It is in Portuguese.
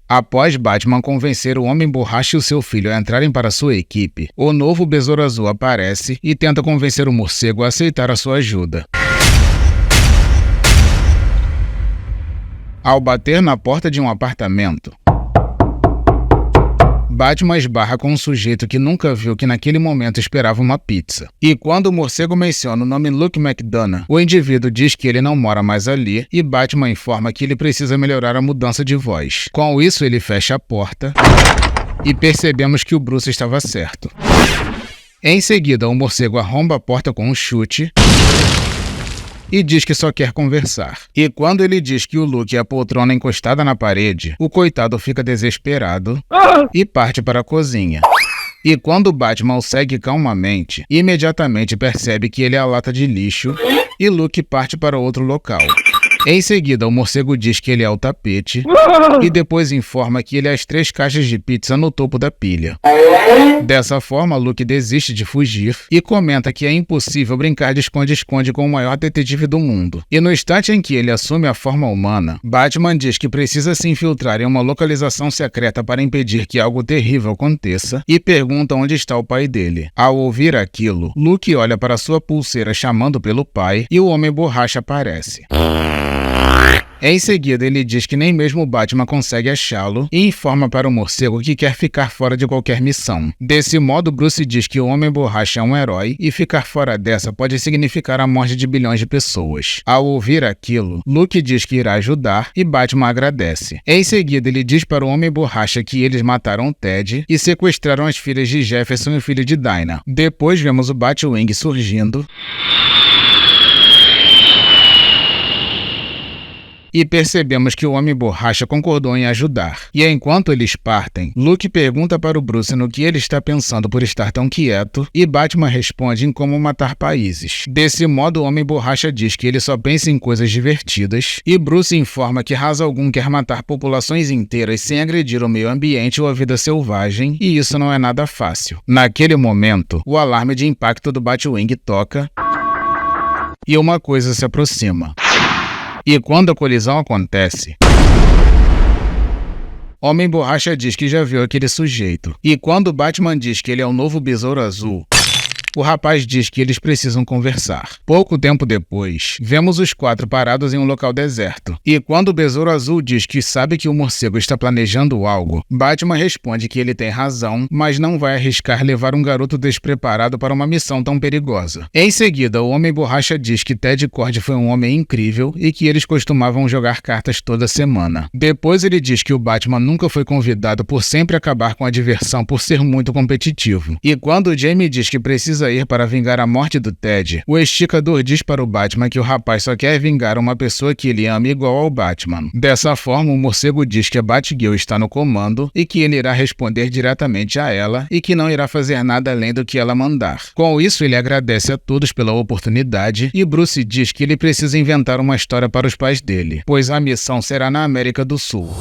Após Batman convencer o Homem-Borracha e o seu filho a entrarem para sua equipe, o novo Besouro Azul aparece e tenta convencer o morcego a aceitar a sua ajuda. Ao bater na porta de um apartamento, Batman esbarra com um sujeito que nunca viu que naquele momento esperava uma pizza. E quando o morcego menciona o nome Luke McDonough, o indivíduo diz que ele não mora mais ali e Batman informa que ele precisa melhorar a mudança de voz. Com isso, ele fecha a porta e percebemos que o Bruce estava certo. Em seguida, o morcego arromba a porta com um chute e diz que só quer conversar. E quando ele diz que o Luke é a poltrona encostada na parede, o coitado fica desesperado e parte para a cozinha. E quando Batman o segue calmamente, imediatamente percebe que ele é a lata de lixo e Luke parte para outro local. Em seguida, o morcego diz que ele é o tapete e depois informa que ele é as 3 caixas de pizza no topo da pilha. Dessa forma, Luke desiste de fugir e comenta que é impossível brincar de esconde-esconde com o maior detetive do mundo. E no instante em que ele assume a forma humana, Batman diz que precisa se infiltrar em uma localização secreta para impedir que algo terrível aconteça e pergunta onde está o pai dele. Ao ouvir aquilo, Luke olha para sua pulseira chamando pelo pai e o Homem-Borracha aparece. Em seguida, ele diz que nem mesmo o Batman consegue achá-lo e informa para o morcego que quer ficar fora de qualquer missão. Desse modo, Bruce diz que o Homem-Borracha é um herói e ficar fora dessa pode significar a morte de bilhões de pessoas. Ao ouvir aquilo, Luke diz que irá ajudar e Batman agradece. Em seguida, ele diz para o Homem-Borracha que eles mataram Ted e sequestraram as filhas de Jefferson e o filho de Dinah. Depois vemos o Batwing surgindo e percebemos que o Homem-Borracha concordou em ajudar. E enquanto eles partem, Luke pergunta para o Bruce no que ele está pensando por estar tão quieto, e Batman responde em como matar países. Desse modo, o Homem-Borracha diz que ele só pensa em coisas divertidas, e Bruce informa que raso algum quer matar populações inteiras sem agredir o meio ambiente ou a vida selvagem, e isso não é nada fácil. Naquele momento, o alarme de impacto do Batwing toca, e uma coisa se aproxima. E quando a colisão acontece, Homem-Borracha diz que já viu aquele sujeito. E quando Batman diz que ele é o novo Besouro Azul, o rapaz diz que eles precisam conversar. Pouco tempo depois, vemos os 4 parados em um local deserto. E quando o Besouro Azul diz que sabe que o morcego está planejando algo, Batman responde que ele tem razão, mas não vai arriscar levar um garoto despreparado para uma missão tão perigosa. Em seguida, o Homem-Borracha diz que Ted Kord foi um homem incrível e que eles costumavam jogar cartas toda semana. Depois ele diz que o Batman nunca foi convidado por sempre acabar com a diversão por ser muito competitivo. E quando o Jamie diz que precisa ir para vingar a morte do Ted, o esticador diz para o Batman que o rapaz só quer vingar uma pessoa que ele ama igual ao Batman. Dessa forma, o morcego diz que a Batgirl está no comando e que ele irá responder diretamente a ela e que não irá fazer nada além do que ela mandar. Com isso, ele agradece a todos pela oportunidade e Bruce diz que ele precisa inventar uma história para os pais dele, pois a missão será na América do Sul.